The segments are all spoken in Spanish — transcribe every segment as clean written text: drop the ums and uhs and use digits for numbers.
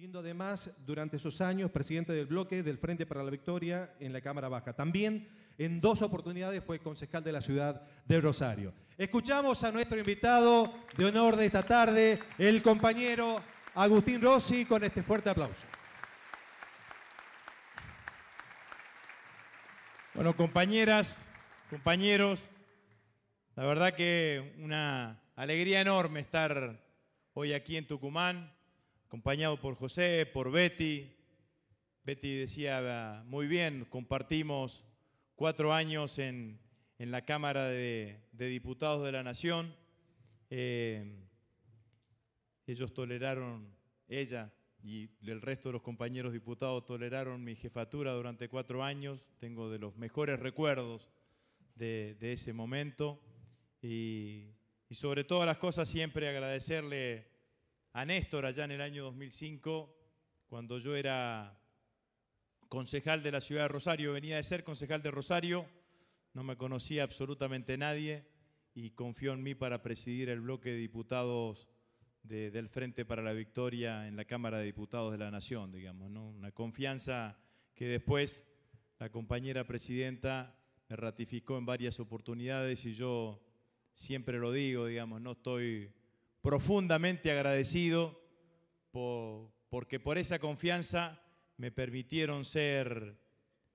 siendo además durante esos años presidente del bloque del Frente para la Victoria en la Cámara Baja. También en 2 oportunidades fue concejal de la ciudad de Rosario. Escuchamos a nuestro invitado de honor de esta tarde, el compañero Agustín Rossi, con este fuerte aplauso. Bueno, compañeras, compañeros, la verdad que una alegría enorme estar hoy aquí en Tucumán, acompañado por José, por Betty. Betty decía muy bien, compartimos 4 años en la Cámara de Diputados de la Nación. Ellos toleraron, ella y el resto de los compañeros diputados toleraron mi jefatura durante 4 años. Tengo de los mejores recuerdos de ese momento. Y sobre todas las cosas siempre agradecerle a Néstor allá en el año 2005, cuando yo era concejal de la ciudad de Rosario. Venía de ser concejal de Rosario, no me conocía absolutamente nadie y confió en mí para presidir el bloque de diputados del Frente para la Victoria en la Cámara de Diputados de la Nación, digamos, ¿no? Una confianza que después la compañera presidenta me ratificó en varias oportunidades y yo siempre lo digo, digamos, no estoy profundamente agradecido porque por esa confianza me permitieron ser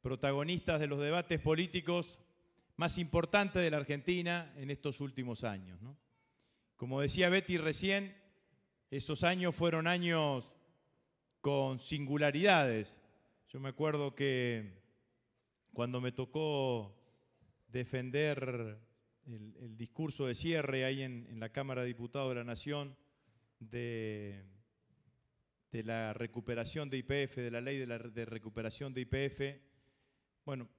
protagonistas de los debates políticos más importantes de la Argentina en estos últimos años, ¿no? Como decía Betty recién, esos años fueron años con singularidades. Yo me acuerdo que cuando me tocó defender el discurso de cierre ahí en la Cámara de Diputados de la Nación de la recuperación de YPF, de la ley de recuperación de YPF, bueno,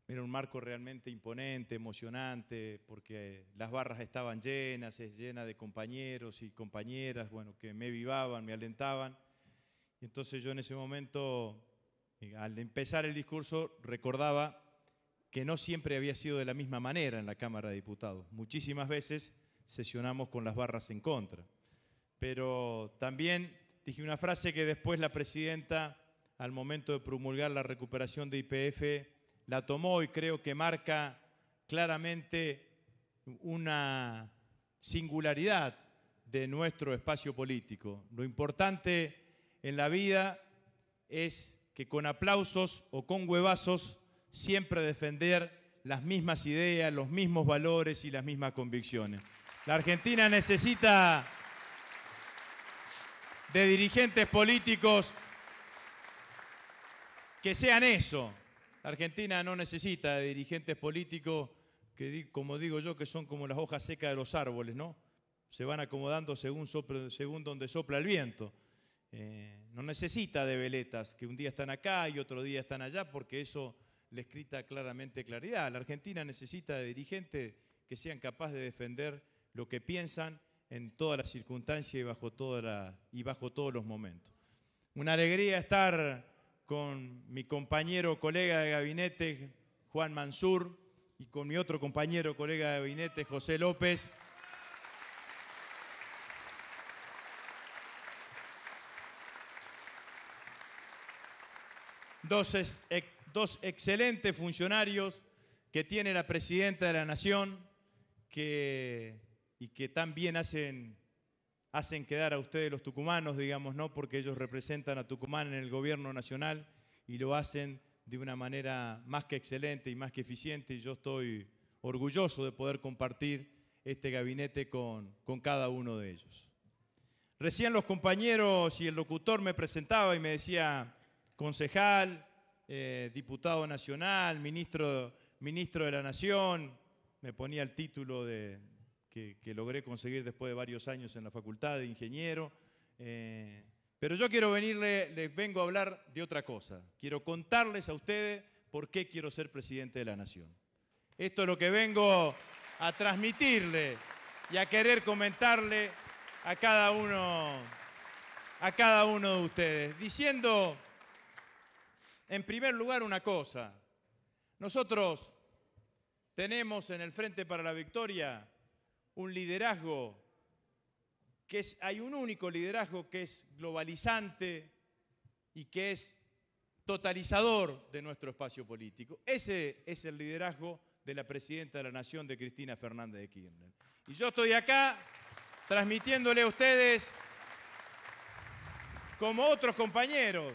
era un marco realmente imponente, emocionante, porque las barras estaban llenas de compañeros y compañeras, bueno, que me vivaban, me alentaban. Y entonces yo en ese momento, al empezar el discurso, recordaba que no siempre había sido de la misma manera en la Cámara de Diputados. Muchísimas veces sesionamos con las barras en contra. Pero también dije una frase que después la presidenta, al momento de promulgar la recuperación de YPF, la tomó y creo que marca claramente una singularidad de nuestro espacio político. Lo importante en la vida es que con aplausos o con huevazos siempre defender las mismas ideas, los mismos valores y las mismas convicciones. La Argentina necesita de dirigentes políticos que sean eso. La Argentina no necesita de dirigentes políticos que, como digo yo, que son como las hojas secas de los árboles, ¿no? Se van acomodando según donde sopla el viento. No necesita de veletas que un día están acá y otro día están allá, porque eso les grita claramente claridad. La Argentina necesita de dirigentes que sean capaces de defender lo que piensan en todas las circunstancias y bajo todos los momentos. Una alegría estar con mi compañero, colega de gabinete, Juan Mansur, y con mi otro compañero, colega de gabinete, José López. Dos excelentes funcionarios que tiene la presidenta de la Nación y que tan bien hacen quedar a ustedes los tucumanos, digamos, ¿no? Porque ellos representan a Tucumán en el gobierno nacional y lo hacen de una manera más que excelente y más que eficiente, y yo estoy orgulloso de poder compartir este gabinete con cada uno de ellos. Recién los compañeros y el locutor me presentaba y me decía concejal, diputado nacional, ministro de la Nación, me ponía el título que logré conseguir después de varios años en la facultad de ingeniero. Pero yo les vengo a hablar de otra cosa. Quiero contarles a ustedes por qué quiero ser presidente de la Nación. Esto es lo que vengo a transmitirle y a querer comentarle a cada uno de ustedes. Diciendo, en primer lugar, una cosa. Nosotros tenemos en el Frente para la Victoria un liderazgo hay un único liderazgo que es globalizante, y que es totalizador de nuestro espacio político. Ese es el liderazgo de la Presidenta de la Nación, de Cristina Fernández de Kirchner. Y yo estoy acá transmitiéndole a ustedes, como otros compañeros,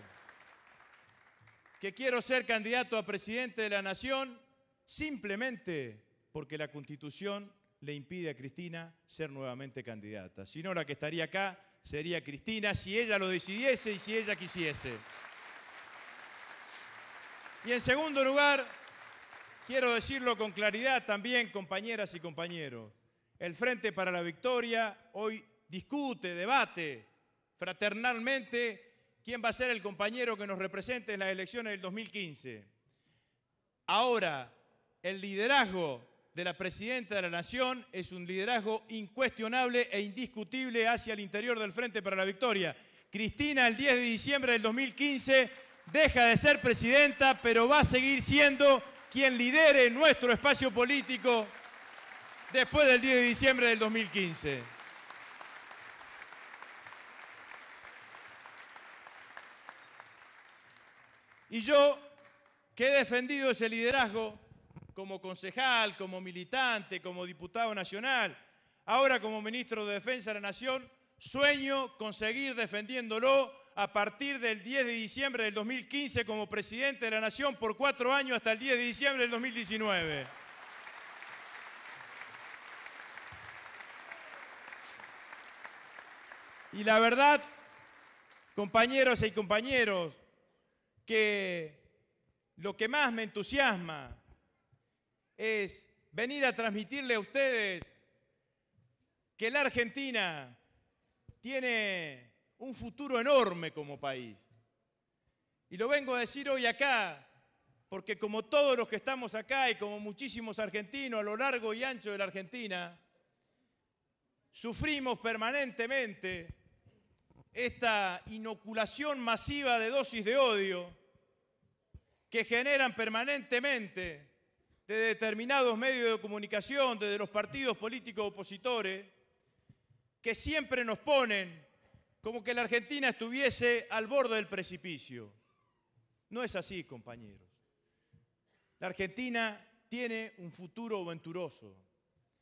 que quiero ser candidato a Presidente de la Nación simplemente porque la Constitución le impide a Cristina ser nuevamente candidata. Si no, la que estaría acá sería Cristina, si ella lo decidiese y si ella quisiese. Y en segundo lugar, quiero decirlo con claridad también, compañeras y compañeros, el Frente para la Victoria hoy discute, debate fraternalmente quién va a ser el compañero que nos represente en las elecciones del 2015. Ahora, el liderazgo de la Presidenta de la Nación es un liderazgo incuestionable e indiscutible hacia el interior del Frente para la Victoria. Cristina, el 10 de diciembre del 2015, deja de ser presidenta, pero va a seguir siendo quien lidere nuestro espacio político después del 10 de diciembre del 2015. Y yo, que he defendido ese liderazgo como concejal, como militante, como diputado nacional, ahora como ministro de Defensa de la Nación, sueño con seguir defendiéndolo a partir del 10 de diciembre del 2015 como presidente de la Nación por 4 años hasta el 10 de diciembre del 2019. Y la verdad, compañeros y compañeros, que lo que más me entusiasma es venir a transmitirle a ustedes que la Argentina tiene un futuro enorme como país. Y lo vengo a decir hoy acá, porque como todos los que estamos acá y como muchísimos argentinos a lo largo y ancho de la Argentina, sufrimos permanentemente esta inoculación masiva de dosis de odio que generan permanentemente de determinados medios de comunicación, desde los partidos políticos opositores, que siempre nos ponen como que la Argentina estuviese al borde del precipicio. No es así, compañeros. La Argentina tiene un futuro venturoso.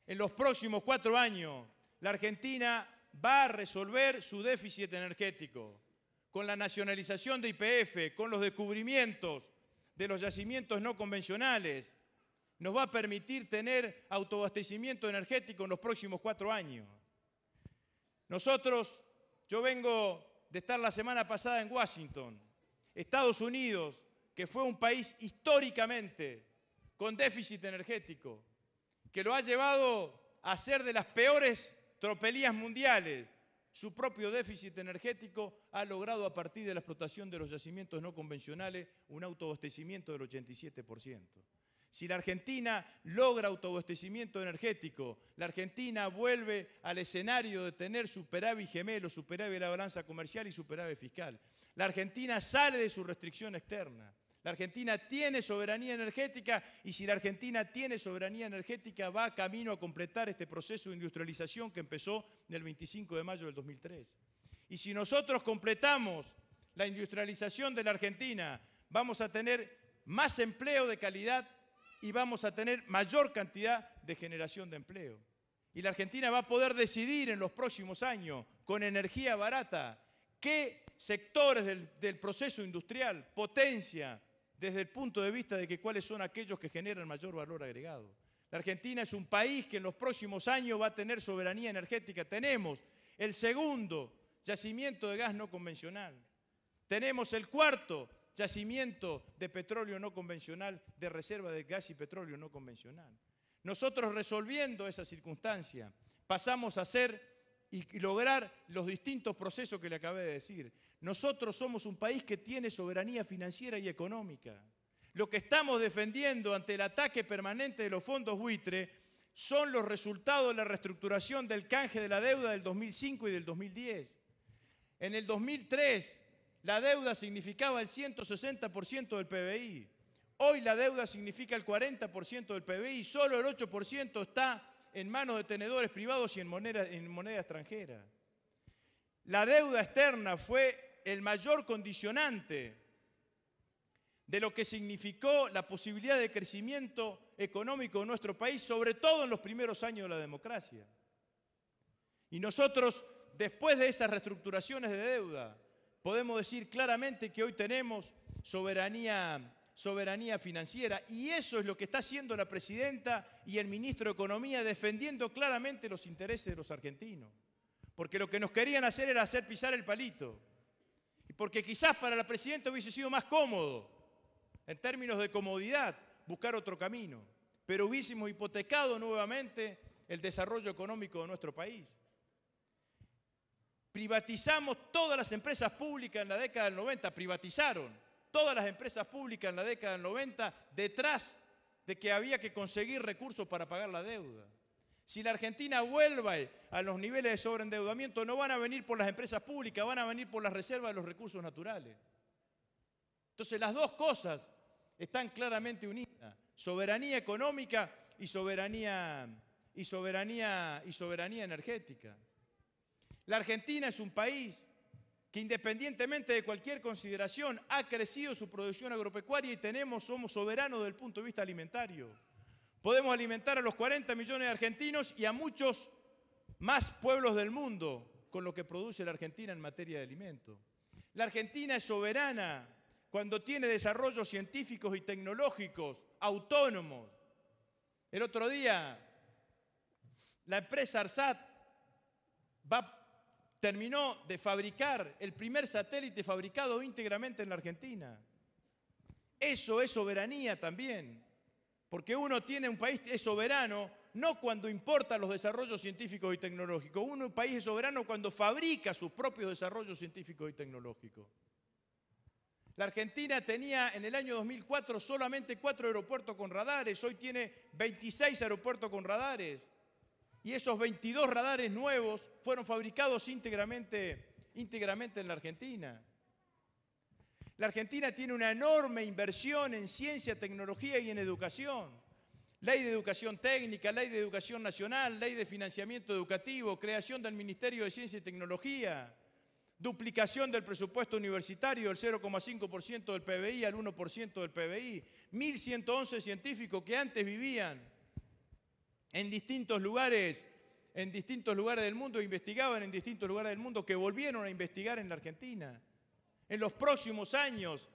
En los próximos 4 años, la Argentina va a resolver su déficit energético con la nacionalización de YPF, con los descubrimientos de los yacimientos no convencionales. Nos va a permitir tener autoabastecimiento energético en los próximos 4 años. Yo vengo de estar la semana pasada en Washington. Estados Unidos, que fue un país históricamente con déficit energético, que lo ha llevado a ser de las peores tropelías mundiales, su propio déficit energético ha logrado a partir de la explotación de los yacimientos no convencionales un autoabastecimiento del 87%. Si la Argentina logra autoabastecimiento energético, la Argentina vuelve al escenario de tener superávit gemelo, superávit de la balanza comercial y superávit fiscal. La Argentina sale de su restricción externa. La Argentina tiene soberanía energética y si la Argentina tiene soberanía energética va camino a completar este proceso de industrialización que empezó en el 25 de mayo del 2003. Y si nosotros completamos la industrialización de la Argentina, vamos a tener más empleo de calidad y vamos a tener mayor cantidad de generación de empleo. Y la Argentina va a poder decidir en los próximos años, con energía barata, qué sectores del proceso industrial potencia desde el punto de vista de que cuáles son aquellos que generan mayor valor agregado. La Argentina es un país que en los próximos años va a tener soberanía energética. Tenemos el segundo yacimiento de gas no convencional. Tenemos el cuarto yacimiento de petróleo no convencional, de reserva de gas y petróleo no convencional. Nosotros resolviendo esa circunstancia, pasamos a hacer y lograr los distintos procesos que le acabé de decir. Nosotros somos un país que tiene soberanía financiera y económica. Lo que estamos defendiendo ante el ataque permanente de los fondos buitre son los resultados de la reestructuración del canje de la deuda del 2005 y del 2010. En el 2003, la deuda significaba el 160% del PBI. Hoy la deuda significa el 40% del PBI. Solo el 8% está en manos de tenedores privados y en moneda extranjera. La deuda externa fue el mayor condicionante de lo que significó la posibilidad de crecimiento económico en nuestro país, sobre todo en los primeros años de la democracia. Y nosotros, después de esas reestructuraciones de deuda, podemos decir claramente que hoy tenemos soberanía financiera, y eso es lo que está haciendo la presidenta y el ministro de Economía, defendiendo claramente los intereses de los argentinos. Porque lo que nos querían hacer era hacer pisar el palito. Y porque quizás para la presidenta hubiese sido más cómodo, en términos de comodidad, buscar otro camino. Pero hubiésemos hipotecado nuevamente el desarrollo económico de nuestro país. Privatizamos todas las empresas públicas en la década del 90, privatizaron todas las empresas públicas en la década del 90 detrás de que había que conseguir recursos para pagar la deuda. Si la Argentina vuelve a los niveles de sobreendeudamiento, no van a venir por las empresas públicas, van a venir por las reservas de los recursos naturales. Entonces las dos cosas están claramente unidas, soberanía económica y soberanía energética. La Argentina es un país que, independientemente de cualquier consideración, ha crecido su producción agropecuaria y somos soberanos desde el punto de vista alimentario. Podemos alimentar a los 40 millones de argentinos y a muchos más pueblos del mundo con lo que produce la Argentina en materia de alimentos. La Argentina es soberana cuando tiene desarrollos científicos y tecnológicos autónomos. El otro día, la empresa ARSAT terminó de fabricar el primer satélite fabricado íntegramente en la Argentina. Eso es soberanía también, porque uno tiene un país, es soberano, no cuando importa los desarrollos científicos y tecnológicos. Un país es soberano cuando fabrica sus propios desarrollos científicos y tecnológicos. La Argentina tenía en el año 2004 solamente 4 aeropuertos con radares, hoy tiene 26 aeropuertos con radares. Y esos 22 radares nuevos fueron fabricados íntegramente en la Argentina. La Argentina tiene una enorme inversión en ciencia, tecnología y en educación. Ley de educación técnica, ley de educación nacional, ley de financiamiento educativo, creación del Ministerio de Ciencia y Tecnología, duplicación del presupuesto universitario del 0,5% del PBI al 1% del PBI, 1.111 científicos que antes vivían en distintos lugares del mundo, investigaban en distintos lugares del mundo, que volvieron a investigar en la Argentina. En los próximos años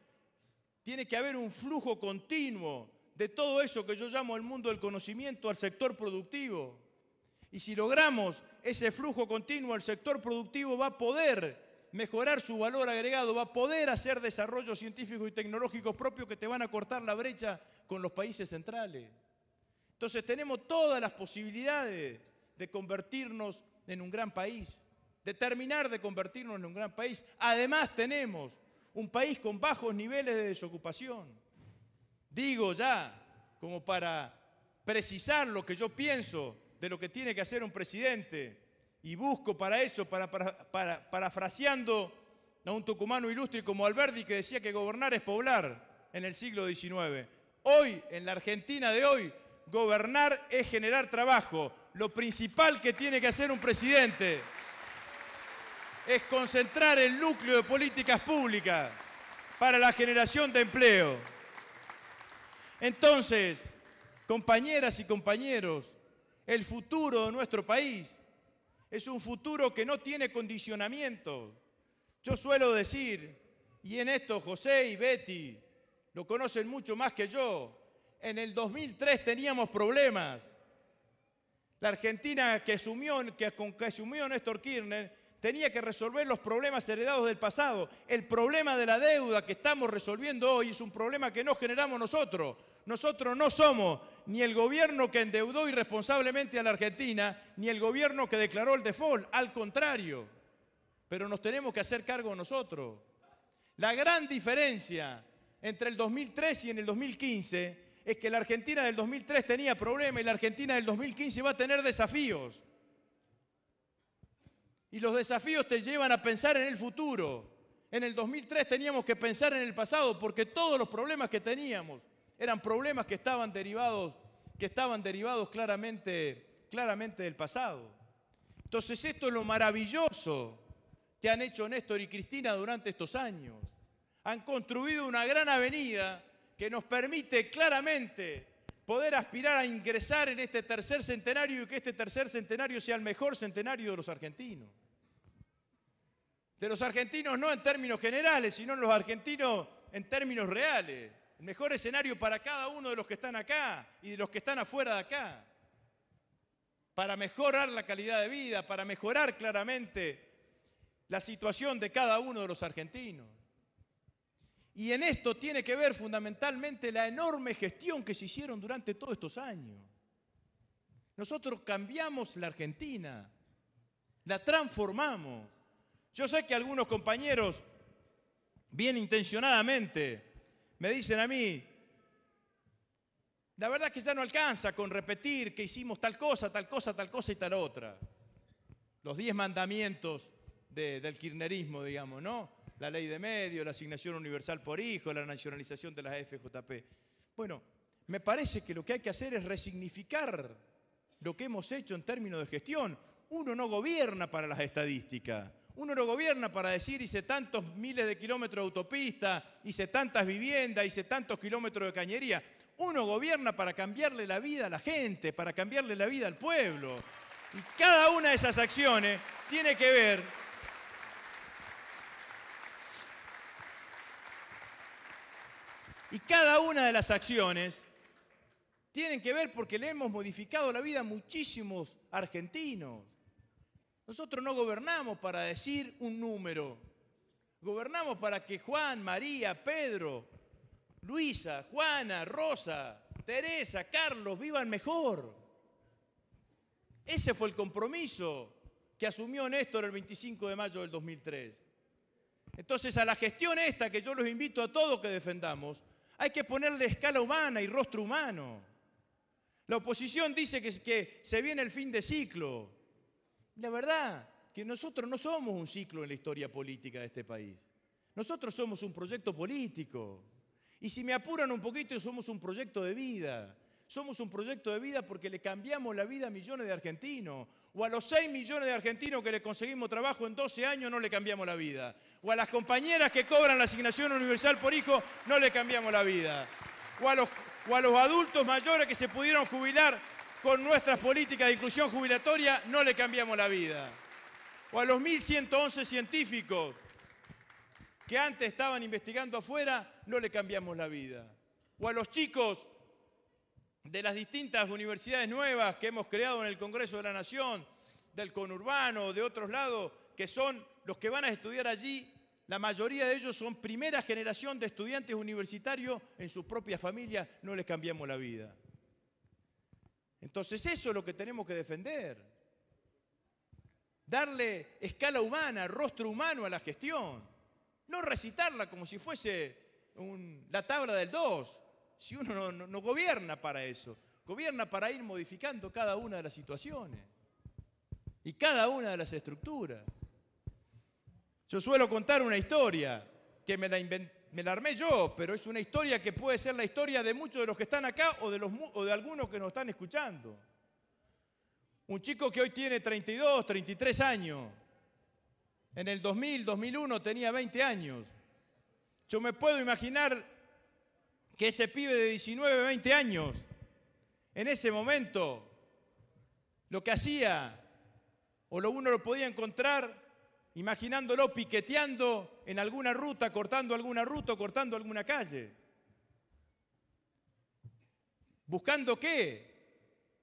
tiene que haber un flujo continuo de todo eso que yo llamo el mundo del conocimiento al sector productivo. Y si logramos ese flujo continuo, el sector productivo va a poder mejorar su valor agregado, va a poder hacer desarrollos científicos y tecnológicos propios que te van a cortar la brecha con los países centrales. Entonces tenemos todas las posibilidades de convertirnos en un gran país, de terminar de convertirnos en un gran país. Además tenemos un país con bajos niveles de desocupación. Digo ya, como para precisar lo que yo pienso de lo que tiene que hacer un presidente, y busco para eso, parafraseando a un tucumano ilustre como Alberdi, que decía que gobernar es poblar en el siglo XIX. Hoy, en la Argentina de hoy, gobernar es generar trabajo. Lo principal que tiene que hacer un presidente es concentrar el núcleo de políticas públicas para la generación de empleo. Entonces, compañeras y compañeros, el futuro de nuestro país es un futuro que no tiene condicionamientos. Yo suelo decir, y en esto José y Betty lo conocen mucho más que yo, en el 2003 teníamos problemas. La Argentina que asumió Néstor Kirchner tenía que resolver los problemas heredados del pasado. El problema de la deuda que estamos resolviendo hoy es un problema que no generamos nosotros. Nosotros no somos ni el gobierno que endeudó irresponsablemente a la Argentina, ni el gobierno que declaró el default, al contrario. Pero nos tenemos que hacer cargo nosotros. La gran diferencia entre el 2003 y en el 2015 es que la Argentina del 2003 tenía problemas y la Argentina del 2015 va a tener desafíos. Y los desafíos te llevan a pensar en el futuro. En el 2003 teníamos que pensar en el pasado porque todos los problemas que teníamos eran problemas que estaban derivados claramente del pasado. Entonces esto es lo maravilloso que han hecho Néstor y Cristina durante estos años. Han construido una gran avenida que nos permite claramente poder aspirar a ingresar en este tercer centenario y que este tercer centenario sea el mejor centenario de los argentinos. De los argentinos no en términos generales, sino los argentinos en términos reales. El mejor escenario para cada uno de los que están acá y de los que están afuera de acá. Para mejorar la calidad de vida, para mejorar claramente la situación de cada uno de los argentinos. Y en esto tiene que ver fundamentalmente la enorme gestión que se hicieron durante todos estos años. Nosotros cambiamos la Argentina, la transformamos. Yo sé que algunos compañeros, bien intencionadamente, me dicen a mí, la verdad es que ya no alcanza con repetir que hicimos tal cosa, tal cosa, tal cosa y tal otra. Los 10 mandamientos del kirchnerismo, digamos, ¿no? La ley de medios, la asignación universal por hijo, la nacionalización de las FJP. Bueno, me parece que lo que hay que hacer es resignificar lo que hemos hecho en términos de gestión. Uno no gobierna para las estadísticas. Uno no gobierna para decir hice tantos miles de kilómetros de autopista, hice tantas viviendas, hice tantos kilómetros de cañería. Uno gobierna para cambiarle la vida a la gente, para cambiarle la vida al pueblo. Y cada una de esas acciones tiene que ver tienen que ver porque le hemos modificado la vida a muchísimos argentinos. Nosotros no gobernamos para decir un número. Gobernamos para que Juan, María, Pedro, Luisa, Juana, Rosa, Teresa, Carlos vivan mejor. Ese fue el compromiso que asumió Néstor el 25 de mayo del 2003. Entonces, a la gestión esta, que yo los invito a todos que defendamos, hay que ponerle escala humana y rostro humano. La oposición dice que se viene el fin de ciclo. La verdad que nosotros no somos un ciclo en la historia política de este país. Nosotros somos un proyecto político. Y si me apuran un poquito, somos un proyecto de vida. Somos un proyecto de vida porque le cambiamos la vida a millones de argentinos. O a los 6 millones de argentinos que le conseguimos trabajo en 12 años no le cambiamos la vida. O a las compañeras que cobran la asignación universal por hijo no le cambiamos la vida. O a los adultos mayores que se pudieron jubilar con nuestras políticas de inclusión jubilatoria no le cambiamos la vida. O a los 1.111 científicos que antes estaban investigando afuera no le cambiamos la vida. O a los chicos de las distintas universidades nuevas que hemos creado en el Congreso de la Nación, del conurbano, de otros lados, que son los que van a estudiar allí, la mayoría de ellos son primera generación de estudiantes universitarios en su propia familia, no les cambiamos la vida. Entonces eso es lo que tenemos que defender. Darle escala humana, rostro humano a la gestión. No recitarla como si fuese la tabla del 2. Si uno no gobierna para eso, gobierna para ir modificando cada una de las situaciones y cada una de las estructuras. Yo suelo contar una historia que me la armé yo, pero es una historia que puede ser la historia de muchos de los que están acá o de algunos que nos están escuchando. Un chico que hoy tiene 32, 33 años, en el 2000, 2001 tenía 20 años. Yo me puedo imaginar que ese pibe de 19, 20 años, en ese momento, lo que hacía, uno lo podía encontrar imaginándolo piqueteando en alguna ruta, cortando alguna ruta o cortando alguna calle. ¿Buscando qué?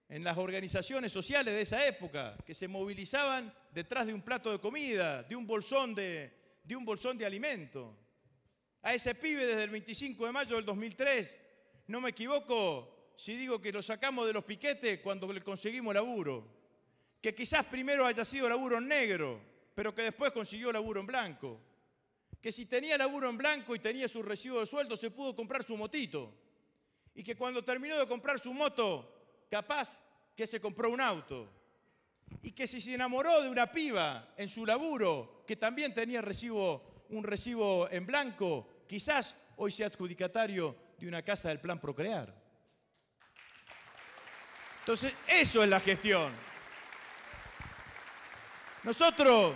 En las organizaciones sociales de esa época, que se movilizaban detrás de un plato de comida, de un bolsón de alimento. A ese pibe desde el 25 de mayo del 2003, no me equivoco si digo que lo sacamos de los piquetes cuando le conseguimos laburo. Que quizás primero haya sido laburo en negro, pero que después consiguió laburo en blanco. Que si tenía laburo en blanco y tenía su recibo de sueldo, se pudo comprar su motito. Y que cuando terminó de comprar su moto, capaz que se compró un auto. Y que si se enamoró de una piba en su laburo, que también tenía un recibo en blanco, quizás hoy sea adjudicatario de una casa del Plan Procrear. Entonces, eso es la gestión. Nosotros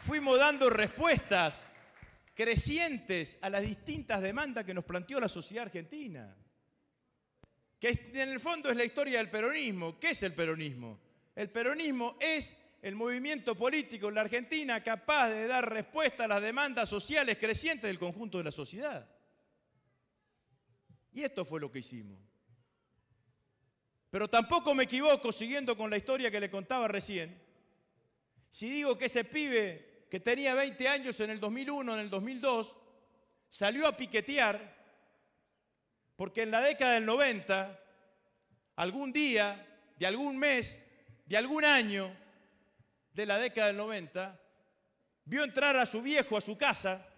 fuimos dando respuestas crecientes a las distintas demandas que nos planteó la sociedad argentina. Que en el fondo es la historia del peronismo. ¿Qué es el peronismo? El peronismo es el movimiento político en la Argentina capaz de dar respuesta a las demandas sociales crecientes del conjunto de la sociedad. Y esto fue lo que hicimos. Pero tampoco me equivoco, siguiendo con la historia que le contaba recién, si digo que ese pibe que tenía 20 años en el 2001, en el 2002, salió a piquetear porque en la década del 90, algún día, de algún mes, de algún año de la década del 90, vio entrar a su viejo a su casa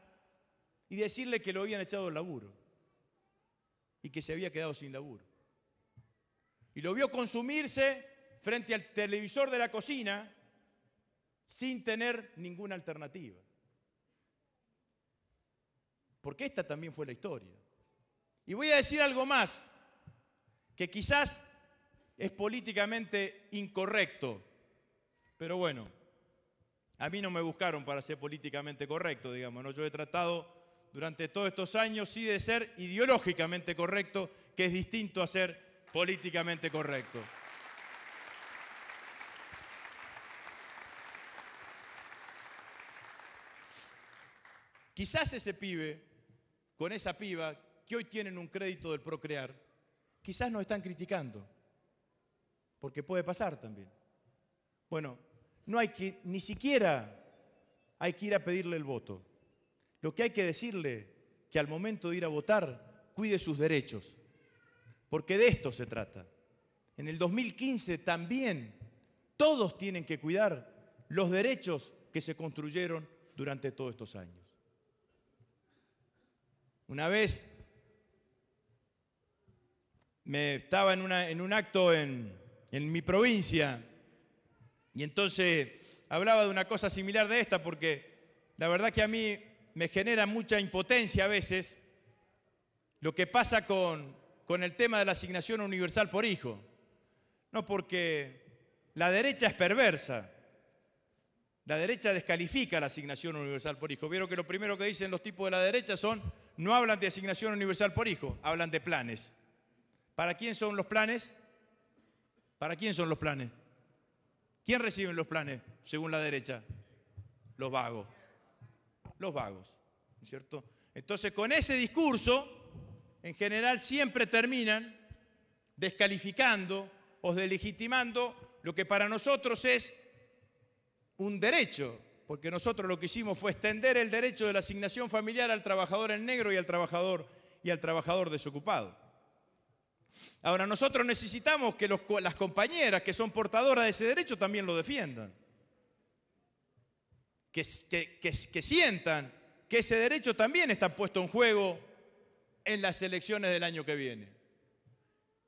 y decirle que lo habían echado del laburo y que se había quedado sin laburo. Y lo vio consumirse frente al televisor de la cocina sin tener ninguna alternativa. Porque esta también fue la historia. Y voy a decir algo más, que quizás es políticamente incorrecto, pero bueno, a mí no me buscaron para ser políticamente correcto, digamos, ¿no? Yo he tratado durante todos estos años sí de ser ideológicamente correcto, que es distinto a ser políticamente correcto. Quizás ese pibe, con esa piba, que hoy tienen un crédito del Procrear, quizás nos están criticando, porque puede pasar también. Bueno, no hay que, ni siquiera hay que ir a pedirle el voto. Lo que hay que decirle, que al momento de ir a votar, cuide sus derechos, porque de esto se trata. En el 2015 también todos tienen que cuidar los derechos que se construyeron durante todos estos años. Una vez estaba en un acto en mi provincia y entonces hablaba de una cosa similar de esta porque la verdad que a mí me genera mucha impotencia a veces lo que pasa con el tema de la asignación universal por hijo. No, porque la derecha es perversa. La derecha descalifica la asignación universal por hijo. Vieron que lo primero que dicen los tipos de la derecha no hablan de asignación universal por hijo, hablan de planes. ¿Para quién son los planes? ¿Para quién son los planes? ¿Quién recibe los planes, según la derecha? Los vagos. Los vagos, ¿no es cierto? Entonces, con ese discurso, en general siempre terminan descalificando o deslegitimando lo que para nosotros es un derecho, porque nosotros lo que hicimos fue extender el derecho de la asignación familiar al trabajador en negro y al trabajador desocupado. Ahora, nosotros necesitamos que las compañeras que son portadoras de ese derecho también lo defiendan. Que sientan que ese derecho también está puesto en juego en las elecciones del año que viene.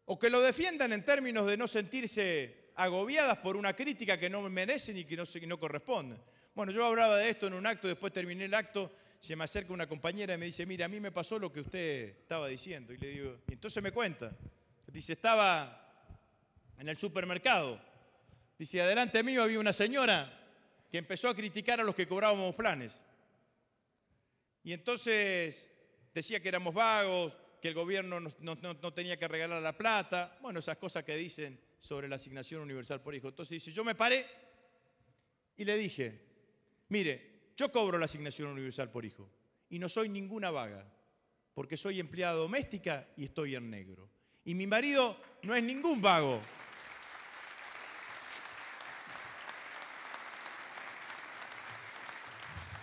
O que lo defiendan en términos de no sentirse agobiadas por una crítica que no merecen y que no corresponden. Bueno, yo hablaba de esto en un acto, después terminé el acto, se me acerca una compañera y me dice, mira, a mí me pasó lo que usted estaba diciendo. Y le digo, y entonces me cuenta. Dice, estaba en el supermercado. Dice, adelante mío había una señora que empezó a criticar a los que cobrábamos planes. Y entonces decía que éramos vagos, que el gobierno no tenía que regalar la plata. Bueno, esas cosas que dicen sobre la asignación universal por hijo. Entonces dice, yo me paré y le dije, mire, yo cobro la asignación universal por hijo y no soy ninguna vaga, porque soy empleada doméstica y estoy en negro. Y mi marido no es ningún vago.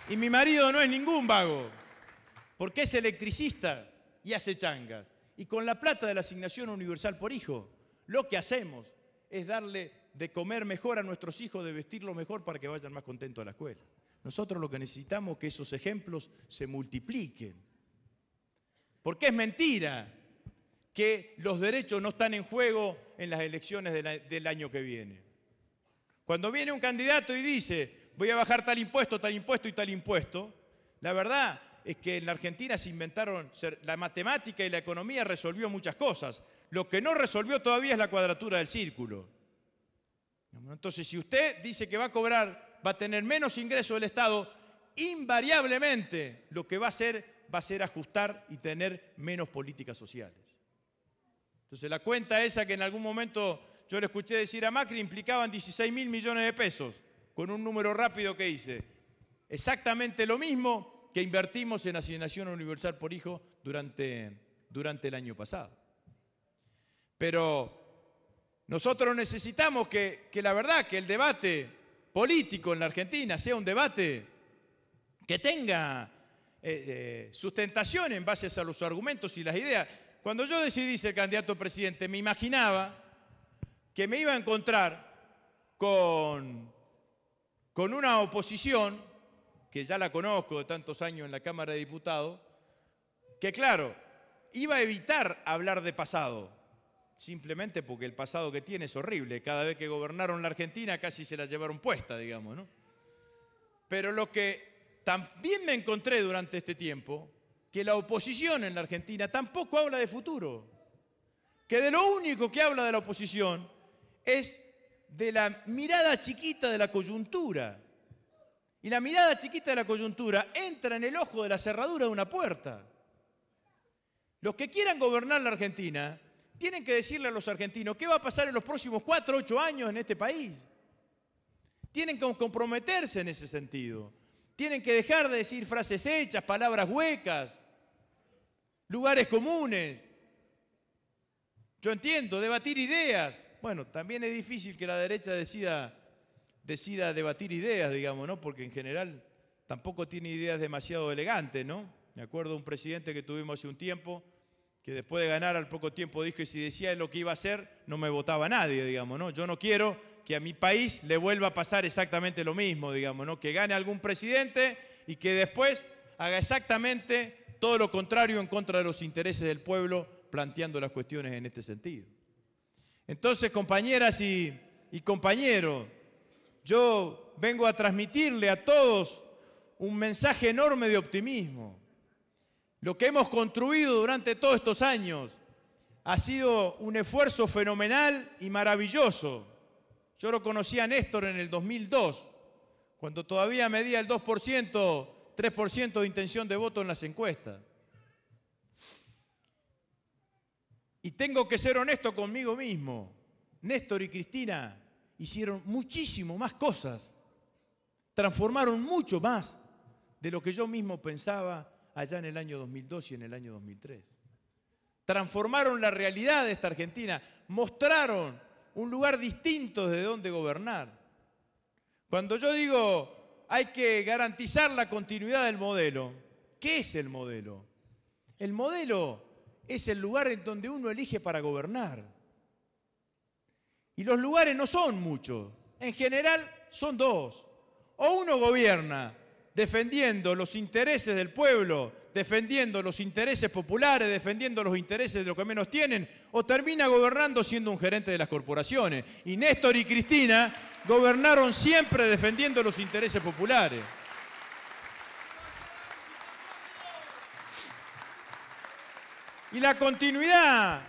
Y mi marido no es ningún vago, porque es electricista y hace changas. Y con la plata de la asignación universal por hijo, lo que hacemos es darle de comer mejor a nuestros hijos, de vestirlos mejor para que vayan más contentos a la escuela. Nosotros lo que necesitamos es que esos ejemplos se multipliquen. Porque es mentira que los derechos no están en juego en las elecciones del año que viene. Cuando viene un candidato y dice, voy a bajar tal impuesto y tal impuesto, la verdad es que en la Argentina se inventaron, la matemática y la economía resolvió muchas cosas. Lo que no resolvió todavía es la cuadratura del círculo. Entonces, si usted dice que va a cobrar va a tener menos ingresos del Estado, invariablemente lo que va a ser ajustar y tener menos políticas sociales. Entonces la cuenta esa que en algún momento yo le escuché decir a Macri implicaban 16.000 millones de pesos, con un número rápido que hice. Exactamente lo mismo que invertimos en asignación universal por hijo durante el año pasado. Pero nosotros necesitamos que la verdad, que el debate político en la Argentina sea un debate que tenga sustentación en base a los argumentos y las ideas. Cuando yo decidí ser candidato a presidente, me imaginaba que me iba a encontrar con una oposición, que ya la conozco de tantos años en la Cámara de Diputados, que claro, iba a evitar hablar de pasado, simplemente porque el pasado que tiene es horrible. Cada vez que gobernaron la Argentina casi se la llevaron puesta, digamos, ¿no? Pero lo que también me encontré durante este tiempo, que la oposición en la Argentina tampoco habla de futuro, que de lo único que habla de la oposición es de la mirada chiquita de la coyuntura. Y la mirada chiquita de la coyuntura entra en el ojo de la cerradura de una puerta. Los que quieran gobernar la Argentina tienen que decirle a los argentinos qué va a pasar en los próximos 4 o 8 años en este país. Tienen que comprometerse en ese sentido. Tienen que dejar de decir frases hechas, palabras huecas, lugares comunes. Yo entiendo, debatir ideas. Bueno, también es difícil que la derecha decida debatir ideas, digamos, ¿no? Porque en general tampoco tiene ideas demasiado elegantes, ¿no? Me acuerdo de un presidente que tuvimos hace un tiempo, que después de ganar al poco tiempo dijo que si decía lo que iba a hacer, no me votaba nadie, digamos, ¿no? Yo no quiero que a mi país le vuelva a pasar exactamente lo mismo, digamos, ¿no? Que gane algún presidente y que después haga exactamente todo lo contrario en contra de los intereses del pueblo, planteando las cuestiones en este sentido. Entonces, compañeras y compañeros, yo vengo a transmitirle a todos un mensaje enorme de optimismo. Lo que hemos construido durante todos estos años ha sido un esfuerzo fenomenal y maravilloso. Yo lo conocí a Néstor en el 2002, cuando todavía medía el 2%, 3% de intención de voto en las encuestas. Y tengo que ser honesto conmigo mismo. Néstor y Cristina hicieron muchísimo más cosas, transformaron mucho más de lo que yo mismo pensaba allá en el año 2002 y en el año 2003. Transformaron la realidad de esta Argentina, mostraron un lugar distinto de donde gobernar. Cuando yo digo hay que garantizar la continuidad del modelo, ¿qué es el modelo? El modelo es el lugar en donde uno elige para gobernar. Y los lugares no son muchos, en general son 2. O uno gobierna defendiendo los intereses del pueblo, defendiendo los intereses populares, defendiendo los intereses de los que menos tienen, o termina gobernando siendo un gerente de las corporaciones. Y Néstor y Cristina gobernaron siempre defendiendo los intereses populares. Y la continuidad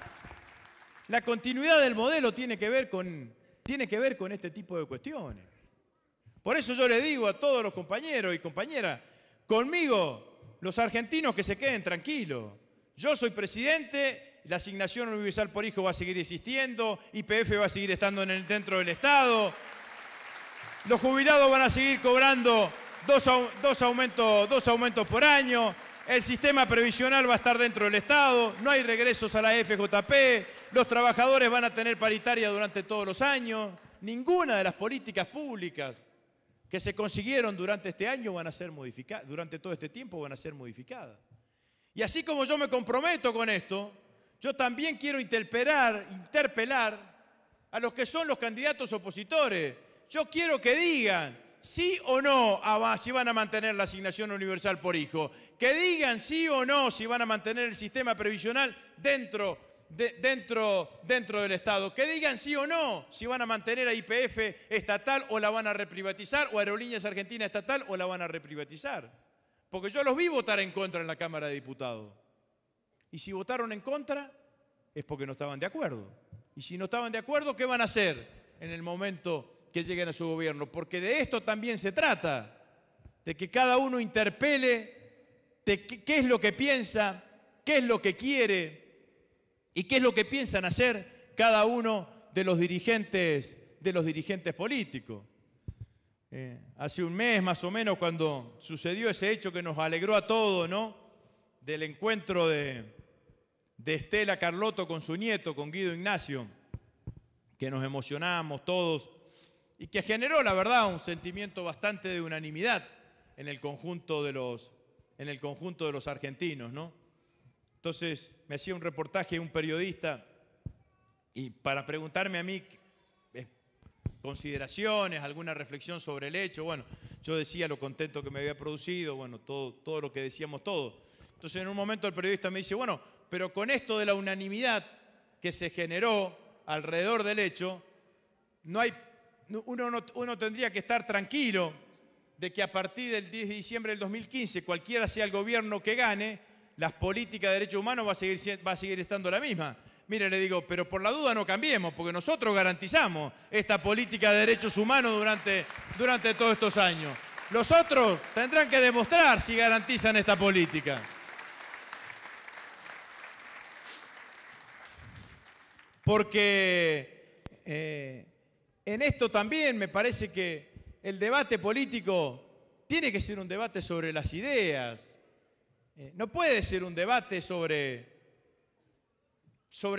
del modelo tiene que ver con este tipo de cuestiones. Por eso yo le digo a todos los compañeros y compañeras, conmigo, los argentinos que se queden tranquilos. Yo soy presidente, la asignación universal por hijo va a seguir existiendo, YPF va a seguir estando dentro del Estado, los jubilados van a seguir cobrando dos aumentos por año, el sistema previsional va a estar dentro del Estado, no hay regresos a la FJP, los trabajadores van a tener paritaria durante todos los años, ninguna de las políticas públicas que se consiguieron durante este año van a ser modificadas, durante todo este tiempo van a ser modificadas. Y así como yo me comprometo con esto, yo también quiero interpelar a los que son los candidatos opositores. Yo quiero que digan sí o no si van a mantener la asignación universal por hijo, que digan sí o no si van a mantener el sistema previsional dentro del Estado, que digan sí o no si van a mantener a YPF estatal o la van a reprivatizar, o Aerolíneas Argentinas estatal o la van a reprivatizar. Porque yo los vi votar en contra en la Cámara de Diputados. Y si votaron en contra es porque no estaban de acuerdo. Y si no estaban de acuerdo, ¿qué van a hacer en el momento que lleguen a su gobierno, porque de esto también se trata, de que cada uno interpele de qué es lo que piensa, qué es lo que quiere y qué es lo que piensan hacer cada uno de los dirigentes políticos. Hace un mes más o menos, cuando sucedió ese hecho que nos alegró a todos, ¿no?, del encuentro de Estela Carlotto con su nieto, con Guido Ignacio, que nos emocionamos todos y que generó, la verdad, un sentimiento bastante de unanimidad en el conjunto de los argentinos, ¿no? Entonces me hacía un reportaje un periodista y para preguntarme a mí consideraciones, alguna reflexión sobre el hecho, bueno, yo decía lo contento que me había producido, bueno, todo lo que decíamos todos. Entonces en un momento el periodista me dice, bueno, pero con esto de la unanimidad que se generó alrededor del hecho, uno tendría que estar tranquilo de que a partir del 10 de diciembre del 2015, cualquiera sea el gobierno que gane, las políticas de derechos humanos va a seguir estando la misma. Mire, le digo, pero por la duda no cambiemos, porque nosotros garantizamos esta política de derechos humanos durante todos estos años. Los otros tendrán que demostrar si garantizan esta política. Porque en esto también me parece que el debate político tiene que ser un debate sobre las ideas. No puede ser un debate sobre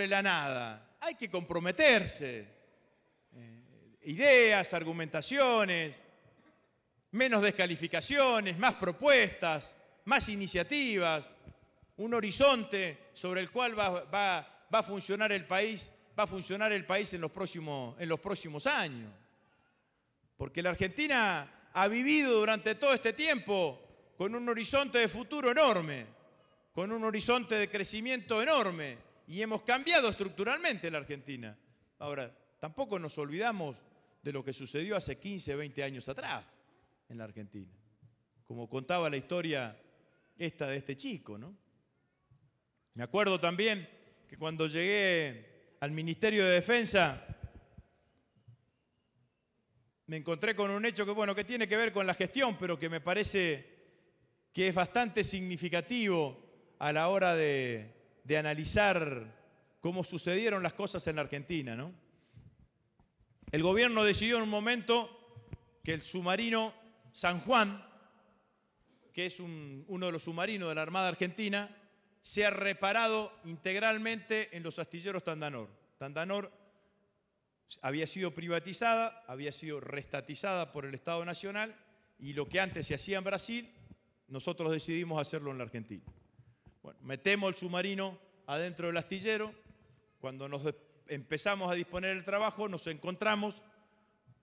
la nada. Hay que comprometerse. Ideas, argumentaciones, menos descalificaciones, más propuestas, más iniciativas, un horizonte sobre el cual va a funcionar el país en los próximos años. Porque la Argentina ha vivido durante todo este tiempo con un horizonte de futuro enorme, con un horizonte de crecimiento enorme, y hemos cambiado estructuralmente la Argentina. Ahora, tampoco nos olvidamos de lo que sucedió hace 15, 20 años atrás en la Argentina, como contaba la historia esta de este chico, ¿no? Me acuerdo también que cuando llegué al Ministerio de Defensa, me encontré con un hecho que tiene que ver con la gestión, pero que me parece que es bastante significativo a la hora de analizar cómo sucedieron las cosas en la Argentina, ¿no? El gobierno decidió en un momento que el submarino San Juan, que es uno de los submarinos de la Armada Argentina, sea reparado integralmente en los astilleros Tandanor. Tandanor había sido privatizada, había sido reestatizada por el Estado Nacional, y lo que antes se hacía en Brasil, nosotros decidimos hacerlo en la Argentina. Bueno, metemos el submarino adentro del astillero. Cuando empezamos a disponer el trabajo, nos encontramos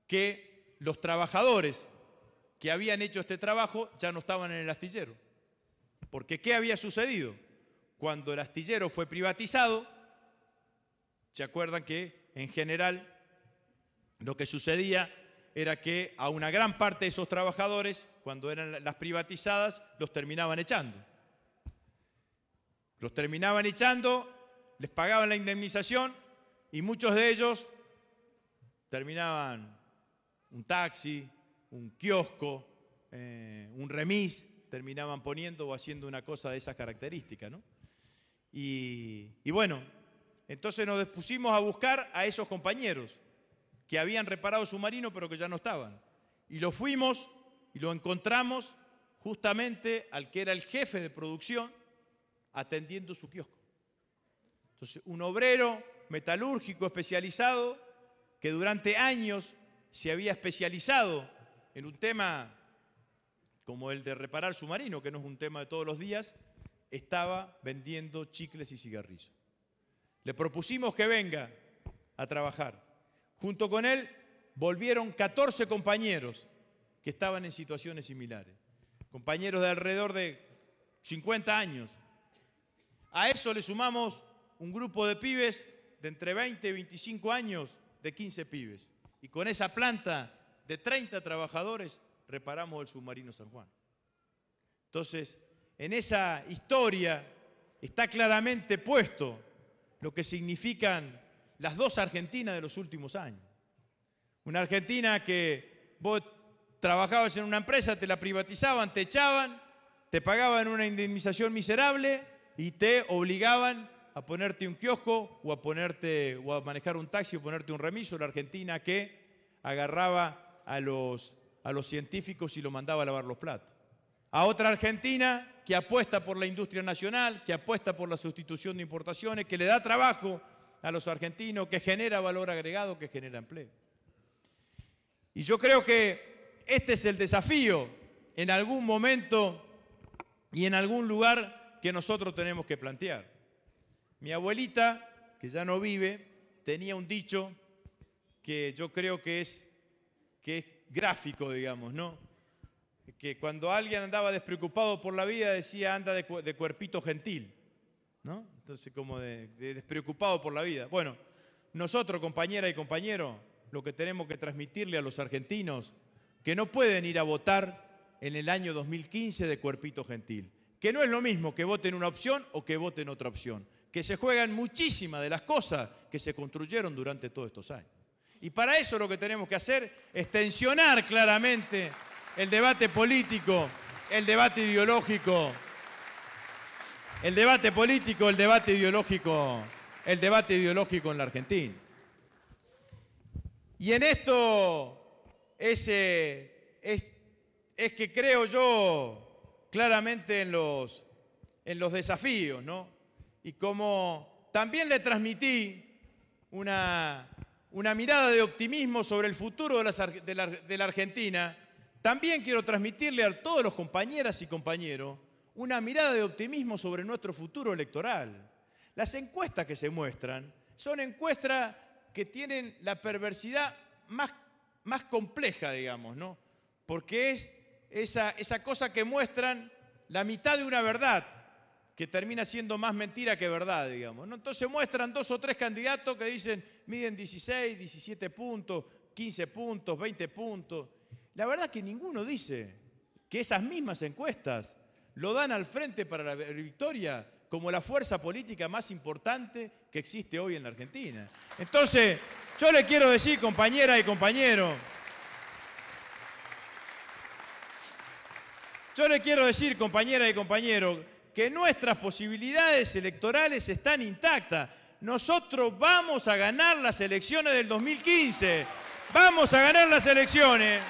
que los trabajadores que habían hecho este trabajo ya no estaban en el astillero. Porque ¿qué había sucedido? Cuando el astillero fue privatizado, ¿se acuerdan que en general lo que sucedía era que a una gran parte de esos trabajadores, cuando eran las privatizadas, los terminaban echando? Los terminaban echando, les pagaban la indemnización y muchos de ellos terminaban un taxi, un kiosco, un remis, terminaban poniendo o haciendo una cosa de esas características, ¿no? Y bueno, entonces nos pusimos a buscar a esos compañeros que habían reparado submarino pero que ya no estaban. Y lo fuimos y lo encontramos justamente al que era el jefe de producción atendiendo su kiosco. Entonces, un obrero metalúrgico especializado que durante años se había especializado en un tema como el de reparar submarino, que no es un tema de todos los días, estaba vendiendo chicles y cigarrillos. Le propusimos que venga a trabajar. Junto con él volvieron 14 compañeros que estaban en situaciones similares. Compañeros de alrededor de 50 años. A eso le sumamos un grupo de pibes de entre 20 y 25 años, de 15 pibes. Y con esa planta de 30 trabajadores reparamos el submarino San Juan. Entonces, en esa historia está claramente puesto lo que significan las dos Argentinas de los últimos años. Una Argentina que vos trabajabas en una empresa, te la privatizaban, te echaban, te pagaban una indemnización miserable y te obligaban a ponerte un kiosco o a manejar un taxi o ponerte un remiso. La Argentina que agarraba a los científicos y los mandaba a lavar los platos. A otra Argentina que apuesta por la industria nacional, que apuesta por la sustitución de importaciones, que le da trabajo a los argentinos, que genera valor agregado, que genera empleo. Y yo creo que este es el desafío en algún momento y en algún lugar que nosotros tenemos que plantear. Mi abuelita, que ya no vive, tenía un dicho que yo creo que es gráfico, digamos, ¿no? Que cuando alguien andaba despreocupado por la vida decía anda de cuerpito gentil, ¿no? Entonces como de despreocupado por la vida. Bueno, nosotros, compañeras y compañeros, lo que tenemos que transmitirle a los argentinos, que no pueden ir a votar en el año 2015 de cuerpito gentil, que no es lo mismo que voten una opción o que voten otra opción, que se juegan muchísimas de las cosas que se construyeron durante todos estos años. Y para eso lo que tenemos que hacer es tensionar claramente el debate político, el debate ideológico, el debate político, el debate ideológico en la Argentina. Y en esto es que creo yo claramente en los desafíos, ¿no? Y como también le transmití una mirada de optimismo sobre el futuro de la Argentina, también quiero transmitirle a todos los compañeras y compañeros una mirada de optimismo sobre nuestro futuro electoral. Las encuestas que se muestran son encuestas que tienen la perversidad más compleja, digamos, ¿no? Porque es esa cosa que muestran la mitad de una verdad, que termina siendo más mentira que verdad, digamos, ¿no? Entonces muestran 2 o 3 candidatos que dicen, miden 16, 17 puntos, 15 puntos, 20 puntos. La verdad que ninguno dice que esas mismas encuestas lo dan al frente para la victoria como la fuerza política más importante que existe hoy en la Argentina. Entonces, yo le quiero decir, compañeras y compañeros, que nuestras posibilidades electorales están intactas. Nosotros vamos a ganar las elecciones del 2015. Vamos a ganar las elecciones.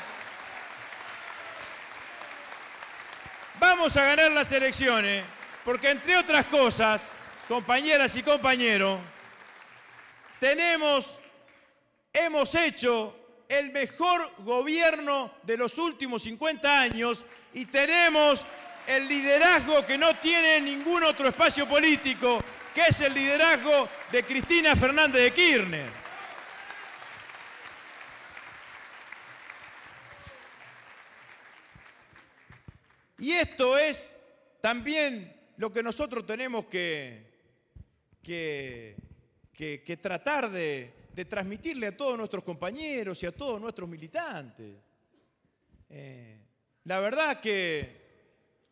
Vamos a ganar las elecciones porque, entre otras cosas, compañeras y compañeros, hemos hecho el mejor gobierno de los últimos 50 años y tenemos el liderazgo que no tiene ningún otro espacio político, que es el liderazgo de Cristina Fernández de Kirchner. Y esto es también lo que nosotros tenemos que tratar de transmitirle a todos nuestros compañeros y a todos nuestros militantes. La verdad que,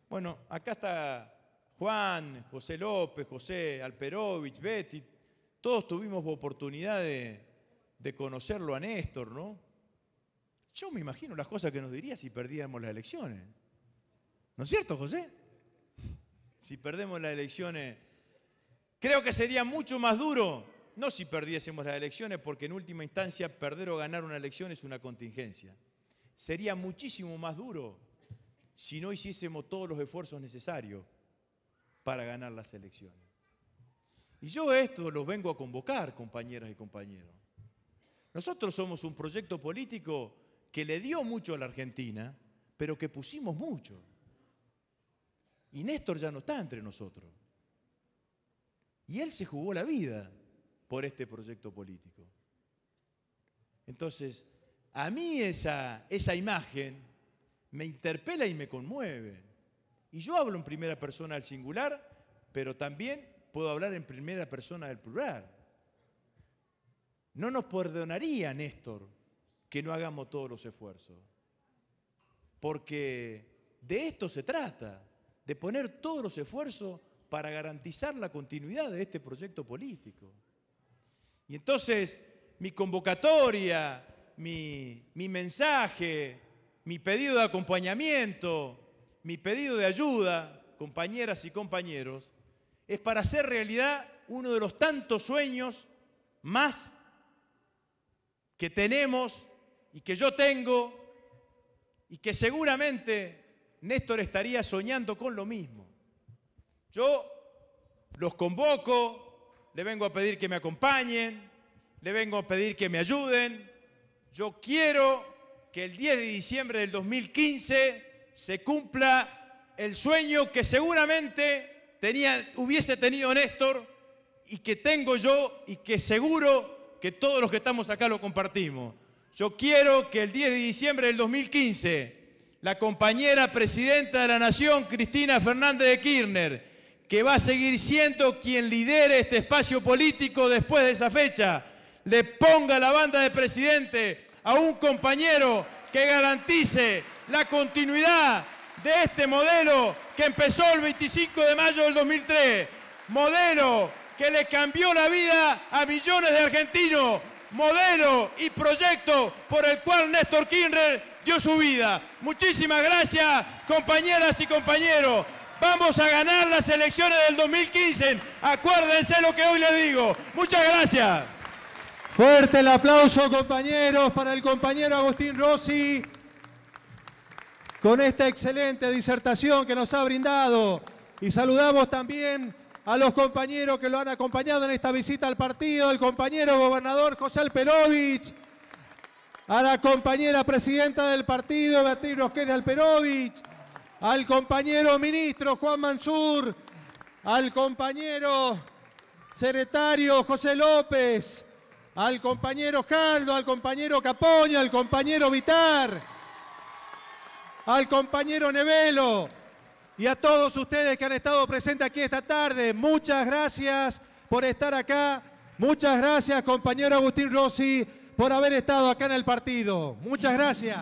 bueno, acá está Juan, José López, José Alperovich, Betty, todos tuvimos oportunidad de conocerlo a Néstor, ¿no? Yo me imagino las cosas que nos diría si perdíamos las elecciones. ¿No es cierto, José? Si perdemos las elecciones, creo que sería mucho más duro, no si perdiésemos las elecciones, porque en última instancia perder o ganar una elección es una contingencia. Sería muchísimo más duro si no hiciésemos todos los esfuerzos necesarios para ganar las elecciones. Y yo esto los vengo a convocar, compañeras y compañeros. Nosotros somos un proyecto político que le dio mucho a la Argentina, pero que pusimos mucho. Y Néstor ya no está entre nosotros. Y él se jugó la vida por este proyecto político. Entonces, a mí esa imagen me interpela y me conmueve. Y yo hablo en primera persona del singular, pero también puedo hablar en primera persona del plural. No nos perdonaría, Néstor, que no hagamos todos los esfuerzos. Porque de esto se trata, de poner todos los esfuerzos para garantizar la continuidad de este proyecto político. Y entonces, mi convocatoria, mi mensaje, mi pedido de acompañamiento, mi pedido de ayuda, compañeras y compañeros, es para hacer realidad uno de los tantos sueños más que tenemos y que yo tengo y que seguramente Néstor estaría soñando con lo mismo. Yo los convoco, le vengo a pedir que me acompañen, le vengo a pedir que me ayuden. Yo quiero que el 10 de diciembre del 2015 se cumpla el sueño que seguramente hubiese tenido Néstor y que tengo yo y que seguro que todos los que estamos acá lo compartimos. Yo quiero que el 10 de diciembre del 2015 la compañera presidenta de la Nación, Cristina Fernández de Kirchner, que va a seguir siendo quien lidere este espacio político después de esa fecha, le ponga la banda de presidente a un compañero que garantice la continuidad de este modelo que empezó el 25 de mayo del 2003, modelo que le cambió la vida a millones de argentinos, modelo y proyecto por el cual Néstor Kirchner dio su vida. Muchísimas gracias, compañeras y compañeros. Vamos a ganar las elecciones del 2015. Acuérdense lo que hoy les digo. Muchas gracias. Fuerte el aplauso, compañeros, para el compañero Agustín Rossi, con esta excelente disertación que nos ha brindado. Y saludamos también a los compañeros que lo han acompañado en esta visita al partido, el compañero gobernador José Alperovich, a la compañera presidenta del partido, Beatriz Rosquet Alperovich, al compañero ministro Juan Mansur, al compañero secretario José López, al compañero Jaldo, al compañero Capoña, al compañero Vitar, al compañero Nevelo y a todos ustedes que han estado presentes aquí esta tarde. Muchas gracias por estar acá. Muchas gracias, compañero Agustín Rossi, por haber estado acá en el partido. Muchas gracias.